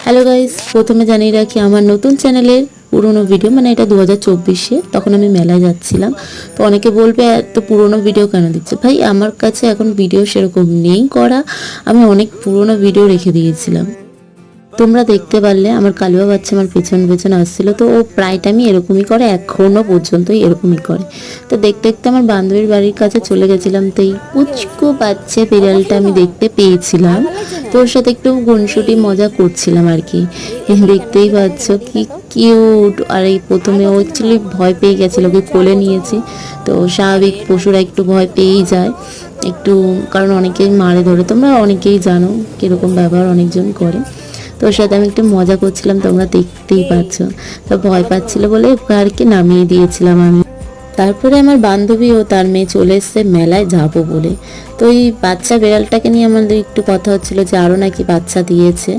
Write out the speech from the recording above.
Hello guys, প্রথমে জানিয়ে রাখি আমার নতুন চ্যানেলের পুরনো ভিডিও, মানে এটা 2024-এ, তখন আমি মেলায় যাচ্ছিলাম। তো অনেকে বলবে এত পুরনো ভিডিও কেন দিচ্ছে। ভাই, আমার কাছে এখন ভিডিও সেরকম নেই করা, আমি অনেক পুরনো ভিডিও রেখে দিয়েছিলাম। তোমরা দেখতে পারলে আমার কালুয়া বাচ্চা আমার পেছন পেছন আসছিল। তো ও প্রায় টাইমই এরকমই করে, এখনও পর্যন্তই এরকমই করে। তো দেখতে দেখতে আমার বান্ধবীর বাড়ির কাছে চলে গেছিলাম। তো এই পুচকু বাচ্চা বিড়ালটা আমি দেখতে পেয়েছিলাম। তো ওর সাথে একটু গুনসুটি মজা করছিলাম আর কি। দেখতেই পাচ্ছ কি কিউট। আর এই প্রথমে ও অ্যাকচুয়ালি ভয় পেয়ে গেছিলো, ওকে কোলে নিয়েছি। তো স্বাভাবিক পশুরা একটু ভয় পেয়েই যায় একটু, কারণ অনেকেই মারে ধরে, তোমরা অনেকেই জানো কীরকম ব্যবহার অনেকজন করে। তো ওর সাথে আমি একটু মজা করছিলাম, তোমরা দেখতেই পাচ্ছ। তো ভয় পাচ্ছিল বলে ওকে আর কি নামিয়ে দিয়েছিলাম আমি। তারপরে আমার বান্ধবী ও তার মেয়ে চলে এসছে মেলায় যাব বলে। তো এই বাচ্চা বিড়ালটাকে নিয়ে আমাদের একটু কথা হচ্ছিল যে আরও নাকি বাচ্চা দিয়েছে।